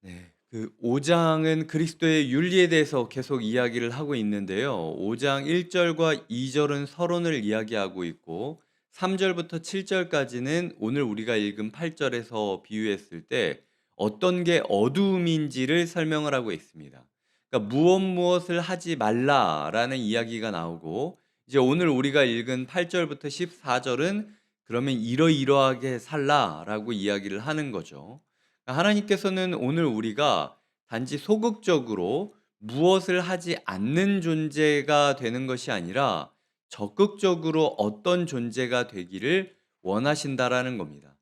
네. 그 5 장은 그리스도의 윤리에 대해서 계속 이야기를 하고 있는데요. 5장 1 절과 2 절은 서론을 이야기하고 있고 3 절부터 7 절까지는 오늘 우리가 읽은 8 절에서 비유했을 때 어떤 게 어두움인지를 설명을 하고 있습니다. 그러니까 무엇을 하지 말라."라는 이야기가 나오고 이제 오늘 우리가 읽은 8 절부터 14 절은 "그러면 이러이러하게 살라."라고 이야기를 하는 거죠. 하나님께서는 오늘 우리가 단지 소극적으로 무엇을 하지 않는 존재가 되는 것이 아니라 적극적으로 어떤 존재가 되기를 원하신다라는 겁니다.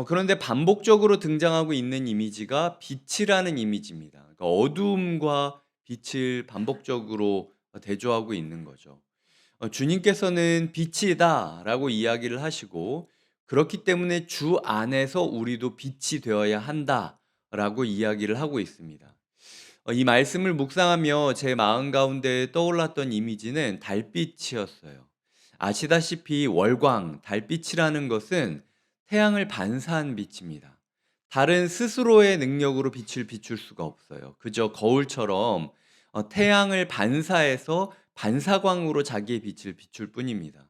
그런데 반복적으로 등장하고 있는 이미지가 빛이라는 이미지입니다. 그러니까 어두움과 빛을 반복적으로 대조하고 있는 거죠. 주님께서는 빛이다라고 이야기를 하시고 그렇기 때문에 주 안에서 우리도 빛이 되어야 한다라고 이야기를 하고 있습니다. 이 말씀을 묵상하며 제 마음 가운데 떠올랐던 이미지는 달빛이었어요. 아시다시피 월광, 달빛이라는 것은 태양을 반사한 빛입니다. 달은 스스로의 능력으로 빛을 비출 수가 없어요. 그저 거울처럼 태양을 반사해서 반사광으로 자기의 빛을 비출 뿐입니다.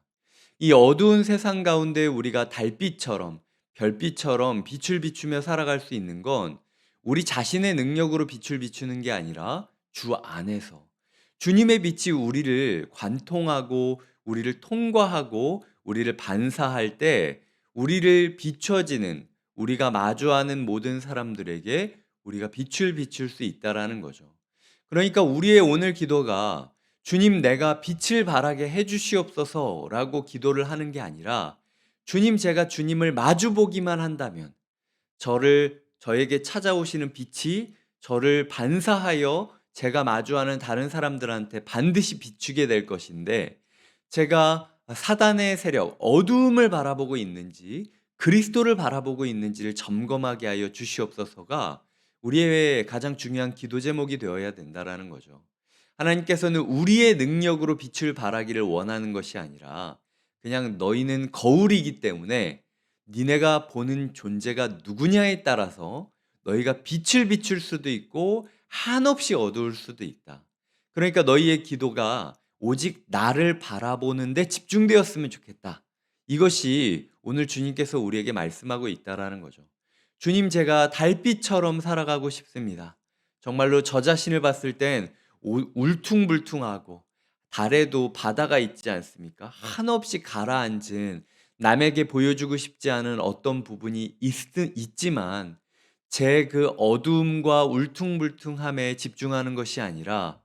이 어두운 세상 가운데 우리가 달빛처럼 별빛처럼 빛을 비추며 살아갈 수 있는 건 우리 자신의 능력으로 빛을 비추는 게 아니라 주 안에서 주님의 빛이 우리를 관통하고 우리를 통과하고 우리를 반사할 때 우리를 비춰지는 우리가 마주하는 모든 사람들에게 우리가 빛을 비출 수 있다라는 거죠. 그러니까 우리의 오늘 기도가 주님 내가 빛을 발하게 해 주시옵소서라고 기도를 하는 게 아니라 주님 제가 주님을 마주 보기만 한다면 저에게 찾아오시는 빛이 저를 반사하여 제가 마주하는 다른 사람들한테 반드시 비추게 될 것인데 제가 사단의 세력, 어두움을 바라보고 있는지 그리스도를 바라보고 있는지를 점검하게 하여 주시옵소서가 우리의 가장 중요한 기도 제목이 되어야 된다라는 거죠. 하나님께서는 우리의 능력으로 빛을 발하기를 원하는 것이 아니라 그냥 너희는 거울이기 때문에 니네가 보는 존재가 누구냐에 따라서 너희가 빛을 비출 수도 있고 한없이 어두울 수도 있다. 그러니까 너희의 기도가 오직 나를 바라보는 데 집중되었으면 좋겠다. 이것이 오늘 주님께서 우리에게 말씀하고 있다라는 거죠. 주님 제가 달빛처럼 살아가고 싶습니다. 정말로 저 자신을 봤을 땐 울퉁불퉁하고 달에도 바다가 있지 않습니까? 한없이 가라앉은 남에게 보여주고 싶지 않은 어떤 부분이 있지만 제 그 어두움과 울퉁불퉁함에 집중하는 것이 아니라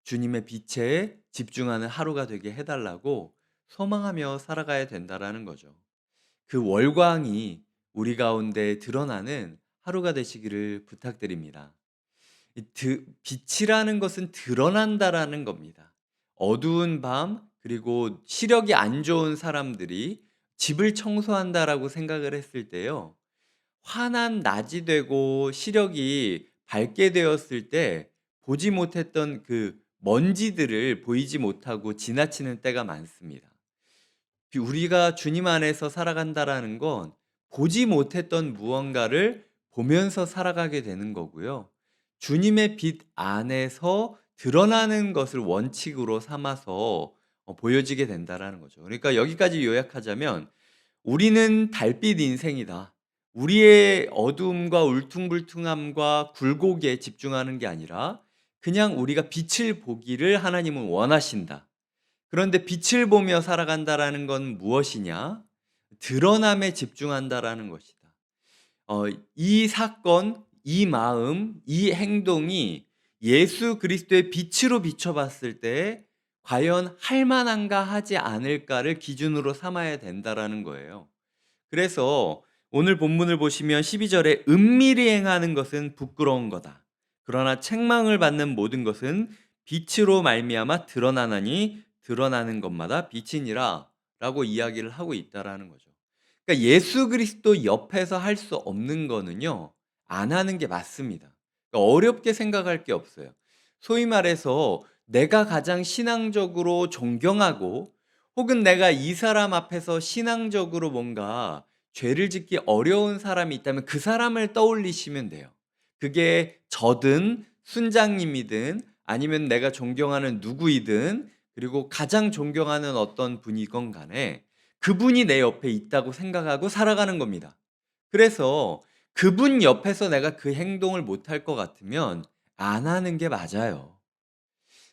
주님의 빛에 집중하는 하루가 되게 해 달라고 소망하며 살아가야 된다라는 거죠. 그 월광이 우리 가운데 드러나는 하루가 되시기를 부탁드립니다. 이 빛이라는 것은 드러난다라는 겁니다. 어두운 밤 그리고 시력이 안 좋은 사람들이 집을 청소한다라고 생각을 했을 때요. 환한 낮이 되고 시력이 밝게 되었을 때 보지 못했던 그 먼지들을 보이지 못하고 지나치는 때가 많습니다. 우리가 주님 안에서 살아간다라는 건 보지 못했던 무언가를 보면서 살아가게 되는 거고요. 주님의 빛 안에서 드러나는 것을 원칙으로 삼아서 보여지게 된다라는 거죠. 그러니까 여기까지 요약하자면 우리는 달빛 인생이다. 우리의 어두움과 울퉁불퉁함과 굴곡에 집중하는 게 아니라 그냥 우리가 빛을 보기를 하나님은 원하신다. 그런데 빛을 보며 살아간다라는 건 무엇이냐? 드러남에 집중한다라는 것이다. 이 사건, 이 마음, 이 행동이 예수 그리스도의 빛으로 비춰 봤을 때 과연 할 만한가 하지 않을까를 기준으로 삼아야 된다라는 거예요. 그래서 오늘 본문을 보시면 12 절에 은밀히 행하는 것은 부끄러운 거다. 그러나 책망을 받는 모든 것은 빛으로 말미암아 드러나나니 드러나는 것마다 빛이니라라고 이야기를 하고 있다라는 거죠. 그러니까 예수 그리스도 옆에서 할 수 없는 거는요. 안 하는 게 맞습니다. 그러니까 어렵게 생각할 게 없어요. 소위 말해서 내가 가장 신앙적으로 존경하고 혹은 내가 이 사람 앞에서 신앙적으로 뭔가 죄를 짓기 어려운 사람이 있다면 그 사람을 떠올리시면 돼요. 그게 저든 순장님이든 아니면 내가 존경하는 누구이든 그리고 가장 존경하는 어떤 분이건 간에 그분이 내 옆에 있다고 생각하고 살아가는 겁니다. 그래서 그분 옆에서 내가 그 행동을 못할 것 같으면 안 하는 게 맞아요.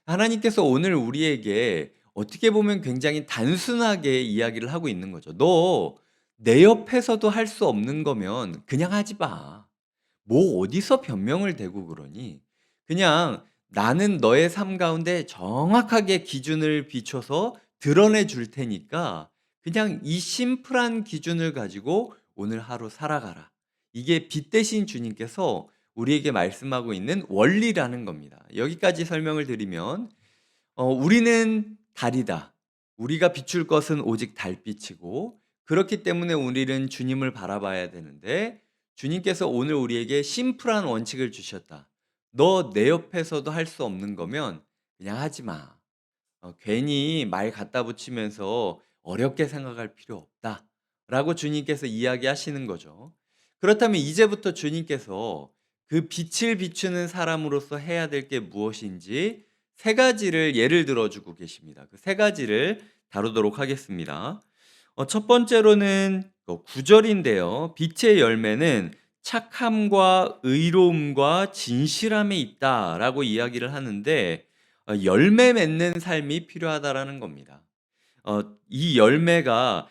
하나님께서 오늘 우리에게 어떻게 보면 굉장히 단순하게 이야기를 하고 있는 거죠. "너 내 옆에서도 할 수 없는 거면 그냥 하지 마. 뭐 어디서 변명을 대고 그러니? 그냥 나는 너의 삶 가운데 정확하게 기준을 비춰서 드러내 줄 테니까 그냥 이 심플한 기준을 가지고 오늘 하루 살아가라." 이게 빛 대신 주님께서 우리에게 말씀하고 있는 원리라는 겁니다. 여기까지 설명을 드리면 우리는 달이다. 우리가 비출 것은 오직 달빛이고 그렇기 때문에 우리는 주님을 바라봐야 되는데 주님께서 오늘 우리에게 심플한 원칙을 주셨다. "너 내 옆에서도 할 수 없는 거면 그냥 하지 마. 괜히 말 갖다 붙이면서 어렵게 생각할 필요 없다."라고 주님께서 이야기하시는 거죠. 그렇다면 이제부터 주님께서 그 빛을 비추는 사람으로서 해야 될 게 무엇인지 세 가지를 예를 들어 주고 계십니다. 그 세 가지를 다루도록 하겠습니다. 첫 번째로는 9절인데요. "빛의 열매는 착함과 의로움과 진실함에 있다."라고 이야기를 하는데 열매 맺는 삶이 필요하다라는 겁니다. 이 열매가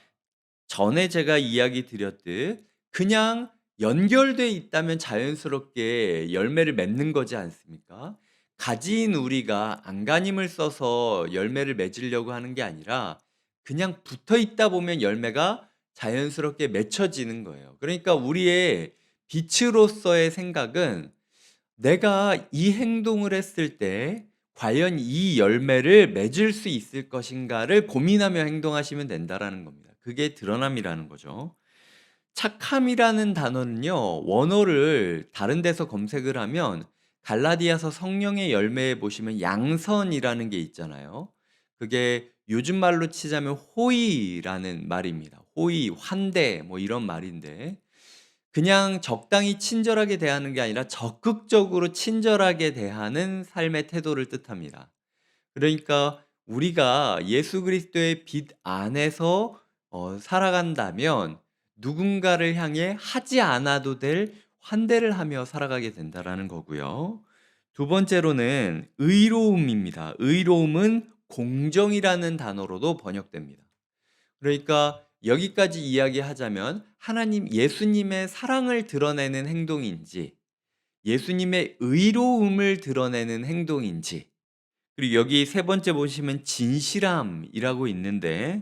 전에 제가 이야기 드렸듯 그냥 연결돼 있다면 자연스럽게 열매를 맺는 거지 않습니까? 가지인 우리가 안간힘을 써서 열매를 맺으려고 하는 게 아니라 그냥 붙어 있다 보면 열매가 자연스럽게 맺혀지는 거예요. 그러니까 우리의 빛으로서의 생각은 내가 이 행동을 했을 때 과연 이 열매를 맺을 수 있을 것인가를 고민하며 행동하시면 된다라는 겁니다. 그게 드러남이라는 거죠. 착함이라는 단어는요, 원어를 다른 데서 검색을 하면 갈라디아서 성령의 열매에 보시면 양선이라는 게 있잖아요. 그게 요즘 말로 치자면 호의라는 말입니다. 호의, 환대, 뭐 이런 말인데, 그냥 적당히 친절하게 대하는 게 아니라 적극적으로 친절하게 대하는 삶의 태도를 뜻합니다. 그러니까 우리가 예수 그리스도의 빛 안에서 살아간다면 누군가를 향해 하지 않아도 될 환대를 하며 살아가게 된다라는 거고요. 두 번째로는 의로움입니다. 의로움은 공정이라는 단어로도 번역됩니다. 그러니까 여기까지 이야기하자면 하나님 예수님의 사랑을 드러내는 행동인지 예수님의 의로움을 드러내는 행동인지 그리고 여기 세 번째 보시면 진실함이라고 있는데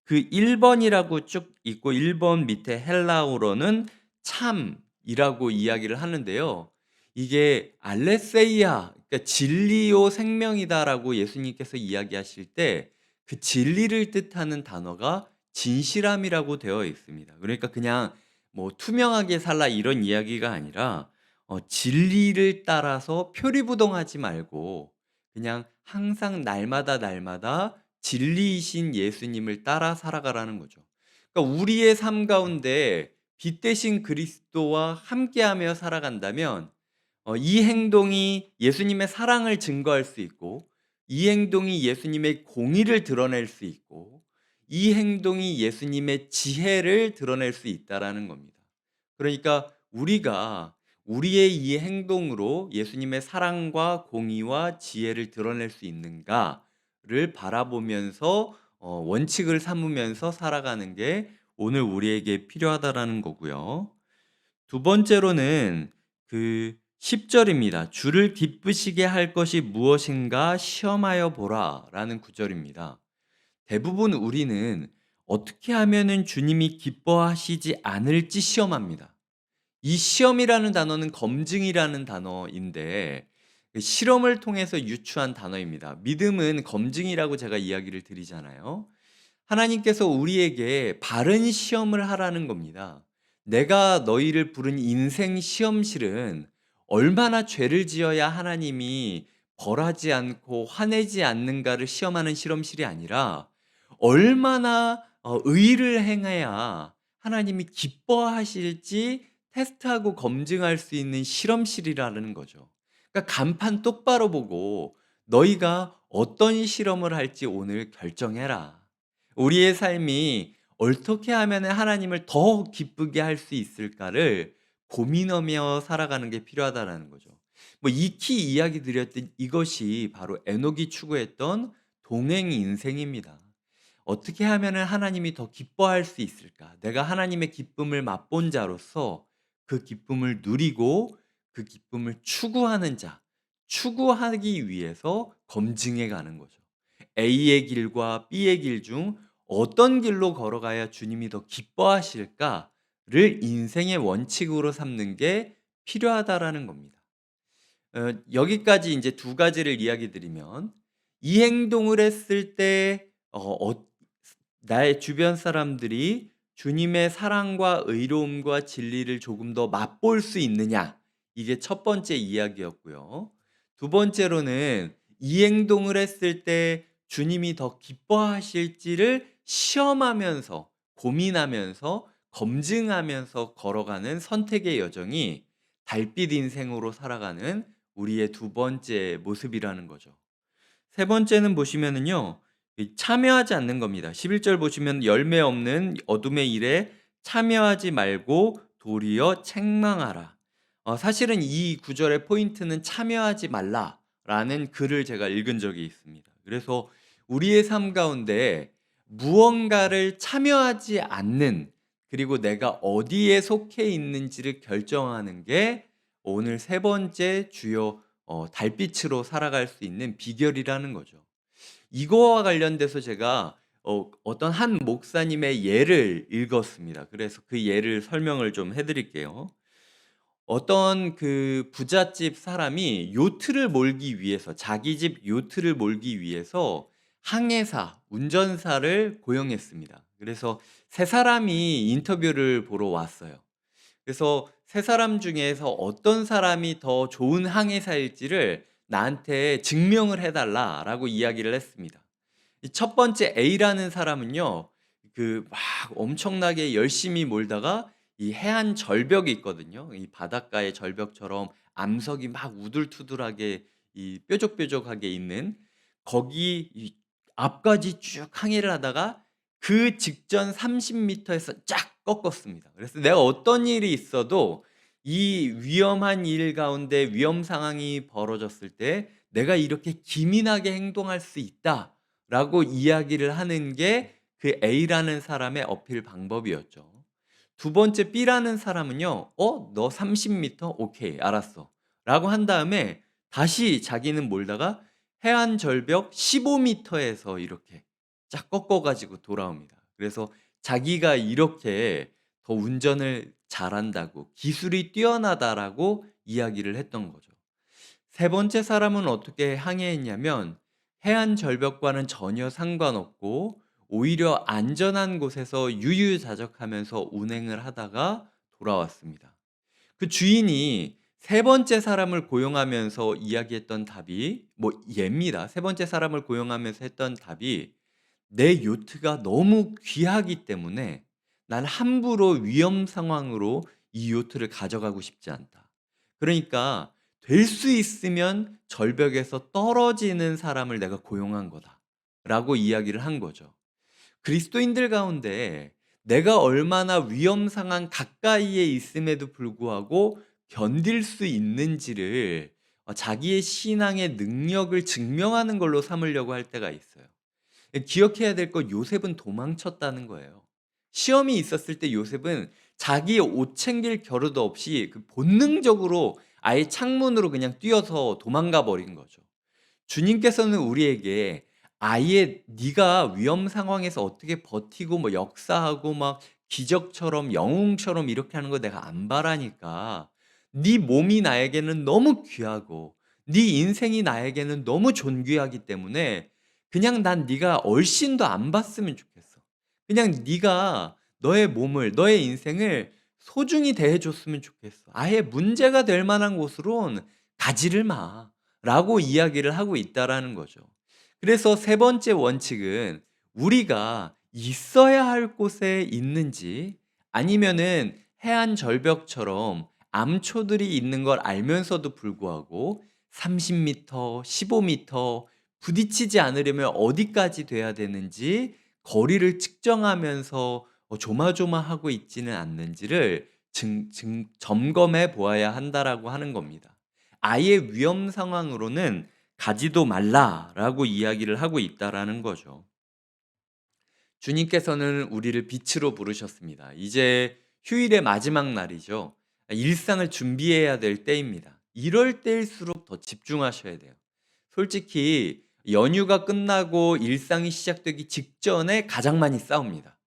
그 1번이라고 쭉 있고 1번 밑에 헬라어로는 참이라고 이야기를 하는데요. 이게 알레세이아 그러니까 진리요 생명이다라고 예수님께서 이야기하실 때 그 진리를 뜻하는 단어가 진실함이라고 되어 있습니다. 그러니까 그냥 뭐 투명하게 살라 이런 이야기가 아니라 진리를 따라서 표리부동하지 말고 그냥 항상 날마다 날마다 진리이신 예수님을 따라 살아가라는 거죠. 그러니까 우리의 삶 가운데 빛 대신 그리스도와 함께하며 살아간다면 이 행동이 예수님의 사랑을 증거할 수 있고 이 행동이 예수님의 공의를 드러낼 수 있고 이 행동이 예수님의 지혜를 드러낼 수 있다라는 겁니다. 그러니까 우리가 우리의 이 행동으로 예수님의 사랑과 공의와 지혜를 드러낼 수 있는가를 바라보면서 원칙을 삼으면서 살아가는 게 오늘 우리에게 필요하다라는 거고요. 두 번째로는 그 10절입니다. "주를 기쁘시게 할 것이 무엇인가 시험하여 보라."라는 구절입니다. 대부분 우리는 어떻게 하면은 주님이 기뻐하시지 않을지 시험합니다. 이 시험이라는 단어는 검증이라는 단어인데 그 실험을 통해서 유추한 단어입니다. 믿음은 검증이라고 제가 이야기를 드리잖아요. 하나님께서 우리에게 바른 시험을 하라는 겁니다. 내가 너희를 부른 인생 시험실은 얼마나 죄를 지어야 하나님이 벌하지 않고 화내지 않는가를 시험하는 실험실이 아니라 얼마나 의를 행해야 하나님이 기뻐하실지 테스트하고 검증할 수 있는 실험실이라는 거죠. 그러니까 간판 똑바로 보고 너희가 어떤 실험을 할지 오늘 결정해라. 우리의 삶이 어떻게 하면 하나님을 더 기쁘게 할 수 있을까를 고민하며 살아가는 게 필요하다라는 거죠. 뭐 익히 이야기 드렸듯 이것이 바로 에녹이 추구했던 동행 인생입니다. 어떻게 하면은 하나님이 더 기뻐할 수 있을까? 내가 하나님의 기쁨을 맛본 자로서 그 기쁨을 누리고 그 기쁨을 추구하는 자, 추구하기 위해서 검증해 가는 거죠. A의 길과 B의 길 중 어떤 길로 걸어가야 주님이 더 기뻐하실까를 인생의 원칙으로 삼는 게 필요하다라는 겁니다. 여기까지 이제 두 가지를 이야기 드리면 이 행동을 했을 때 나의 주변 사람들이 주님의 사랑과 의로움과 진리를 조금 더 맛볼 수 있느냐? 이게 첫 번째 이야기였고요. 두 번째로는 이 행동을 했을 때 주님이 더 기뻐하실지를 시험하면서 고민하면서 검증하면서 걸어가는 선택의 여정이 달빛 인생으로 살아가는 우리의 두 번째 모습이라는 거죠. 세 번째는 보시면은요. 참여하지 않는 겁니다. 11절 보시면 열매 없는 어둠의 일에 참여하지 말고 도리어 책망하라. 사실은 이 구절의 포인트는 참여하지 말라라는 글을 제가 읽은 적이 있습니다. 그래서 우리의 삶 가운데 무언가를 참여하지 않는, 그리고 내가 어디에 속해 있는지를 결정하는 게 오늘 세 번째 주요 달빛으로 살아갈 수 있는 비결이라는 거죠. 이거와 관련돼서 제가 어떤 한 목사님의 예를 읽었습니다. 그래서 그 예를 설명을 좀 해 드릴게요. 어떤 그 부잣집 사람이 요트를 몰기 위해서, 자기 집 요트를 몰기 위해서 항해사, 운전사를 고용했습니다. 그래서 세 사람이 인터뷰를 보러 왔어요. 그래서 세 사람 중에서 어떤 사람이 더 좋은 항해사일지를 나한테 증명을 해 달라라고 이야기를 했습니다. 이 첫 번째 A라는 사람은요. 그 막 엄청나게 열심히 몰다가 이 해안 절벽이 있거든요. 이 바닷가의 절벽처럼 암석이 막 우둘투둘하게 이 뾰족뾰족하게 있는 거기 이 앞까지 쭉 항해를 하다가 그 직전 30 미터에서 쫙 꺾었습니다. 그래서 내가 어떤 일이 있어도 이 위험한 일 가운데 위험 상황이 벌어졌을 때 '내가 이렇게 기민하게 행동할 수 있다.'라고 이야기를 하는 게 그 A라는 사람의 어필 방법이었죠. 두 번째 B라는 사람은요. 너 30 미터? 오케이. 알았어." 라고 한 다음에 다시 자기는 몰다가 해안 절벽 15 미터에서 이렇게 쫙 꺾어 가지고 돌아옵니다. 그래서 자기가 이렇게 더 운전을 잘한다고, 기술이 뛰어나다라고 이야기를 했던 거죠. 세 번째 사람은 어떻게 항해했냐면 해안 절벽과는 전혀 상관없고 오히려 안전한 곳에서 유유자적하면서 운행을 하다가 돌아왔습니다. 그 주인이 세 번째 사람을 고용하면서 이야기했던 답이 뭐 얘입니다. 세 번째 사람을 고용하면서 했던 답이 "내 요트가 너무 귀하기 때문에 난 함부로 위험 상황으로 이 요트를 가져가고 싶지 않다. 그러니까 될 수 있으면 절벽에서 떨어지는 사람을 내가 고용한 거다."라고 이야기를 한 거죠. 그리스도인들 가운데 내가 얼마나 위험 상황 가까이에 있음에도 불구하고 견딜 수 있는지를 자기의 신앙의 능력을 증명하는 걸로 삼으려고 할 때가 있어요. 기억해야 될 건 요셉은 도망쳤다는 거예요. 시험이 있었을 때 요셉은 자기의 옷 챙길 겨를도 없이 그 본능적으로 아예 창문으로 그냥 뛰어서 도망가 버린 거죠. 주님께서는 우리에게 아예 네가 위험 상황에서 어떻게 버티고 뭐 역사하고 막 기적처럼 영웅처럼 이렇게 하는 거 내가 안 바라니까 네 몸이 나에게는 너무 귀하고 네 인생이 나에게는 너무 존귀하기 때문에 그냥 난 네가 얼씬도 안 봤으면 좋겠어. 그냥 네가 너의 몸을, 너의 인생을 소중히 대해 줬으면 좋겠어. 아예 문제가 될 만한 곳으론 가지를 마. 라고 이야기를 하고 있다라는 거죠. 그래서 세 번째 원칙은 우리가 있어야 할 곳에 있는지 아니면은 해안 절벽처럼 암초들이 있는 걸 알면서도 불구하고 30m, 15m 부딪히지 않으려면 어디까지 돼야 되는지 거리를 측정하면서 조마조마하고 있지는 않는지를 점검해 보아야 한다라고 하는 겁니다. 아예 위험 상황으로는 가지도 말라라고 이야기를 하고 있다라는 거죠. 주님께서는 우리를 빛으로 부르셨습니다. 이제 휴일의 마지막 날이죠. 일상을 준비해야 될 때입니다. 이럴 때일수록 더 집중하셔야 돼요. 솔직히 연휴가 끝나고 일상이 시작되기 직전에 가장 많이 싸웁니다.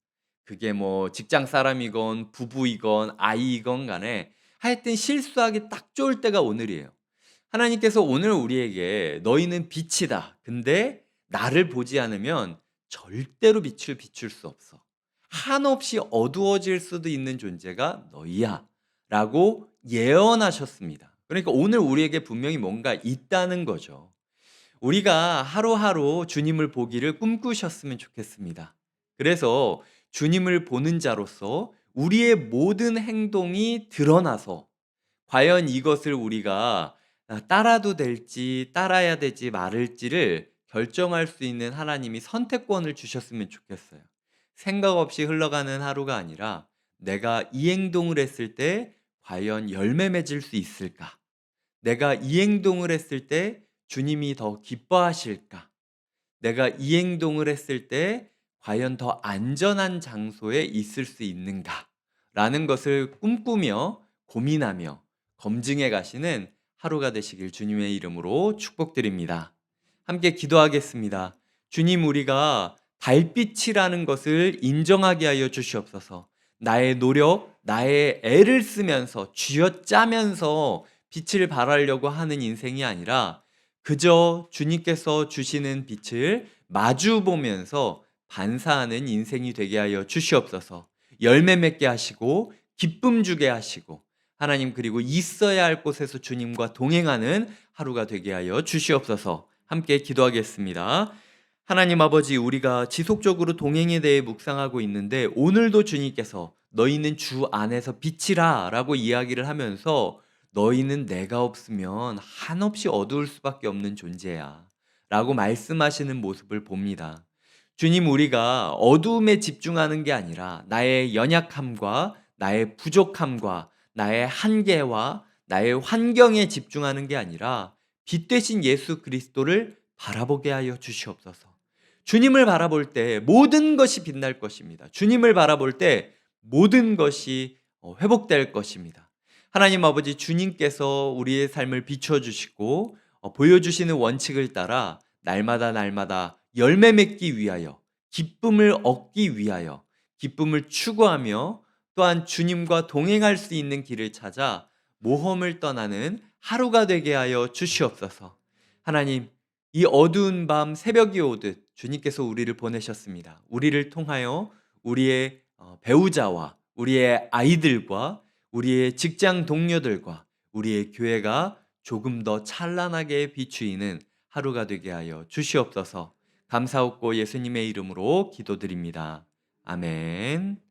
그게 뭐 직장 사람이건 부부이건 아이이건 간에 하여튼 실수하기 딱 좋을 때가 오늘이에요. 하나님께서 오늘 우리에게 너희는 빛이다. 근데 나를 보지 않으면 절대로 빛을 비출 수 없어. 한없이 어두워질 수도 있는 존재가 너희야. 라고 예언하셨습니다. 그러니까 오늘 우리에게 분명히 뭔가 있다는 거죠. 우리가 하루하루 주님을 보기를 꿈꾸셨으면 좋겠습니다. 그래서 주님을 보는 자로서 우리의 모든 행동이 드러나서 과연 이것을 우리가 따라도 될지 따라야 되지 말을지를 결정할 수 있는 하나님이 선택권을 주셨으면 좋겠어요. 생각 없이 흘러가는 하루가 아니라 내가 이 행동을 했을 때 과연 열매 맺을 수 있을까? 내가 이 행동을 했을 때 주님이 더 기뻐하실까? 내가 이 행동을 했을 때 과연 더 안전한 장소에 있을 수 있는가? 라는 것을 꿈꾸며 고민하며 검증해 가시는 하루가 되시길 주님의 이름으로 축복드립니다. 함께 기도하겠습니다. 주님, 우리가 달빛이라는 것을 인정하게 하여 주시옵소서. 나의 노력, 나의 애를 쓰면서 쥐어짜면서 빛을 발하려고 하는 인생이 아니라 그저 주님께서 주시는 빛을 마주 보면서 반사하는 인생이 되게 하여 주시옵소서. 열매 맺게 하시고 기쁨 주게 하시고 하나님, 그리고 있어야 할 곳에서 주님과 동행하는 하루가 되게 하여 주시옵소서. 함께 기도하겠습니다. 하나님 아버지, 우리가 지속적으로 동행에 대해 묵상하고 있는데 오늘도 주님께서 너희는 주 안에서 빛이라 라고 이야기를 하면서 너희는 내가 없으면 한없이 어두울 수밖에 없는 존재야 라고 말씀하시는 모습을 봅니다. 주님, 우리가 어두움에 집중하는 게 아니라 나의 연약함과 나의 부족함과 나의 한계와 나의 환경에 집중하는 게 아니라 빛 되신 예수 그리스도를 바라보게 하여 주시옵소서. 주님을 바라볼 때 모든 것이 빛날 것입니다. 주님을 바라볼 때 모든 것이 회복될 것입니다. 하나님 아버지, 주님께서 우리의 삶을 비춰주시고 보여주시는 원칙을 따라 날마다 열매 맺기 위하여, 기쁨을 얻기 위하여, 기쁨을 추구하며 또한 주님과 동행할 수 있는 길을 찾아 모험을 떠나는 하루가 되게 하여 주시옵소서. 하나님, 이 어두운 밤 새벽이 오듯 주님께서 우리를 보내셨습니다. 우리를 통하여 우리의 배우자와 우리의 아이들과 우리의 직장 동료들과 우리의 교회가 조금 더 찬란하게 비추이는 하루가 되게 하여 주시옵소서. 감사하고 예수님의 이름으로 기도드립니다. 아멘.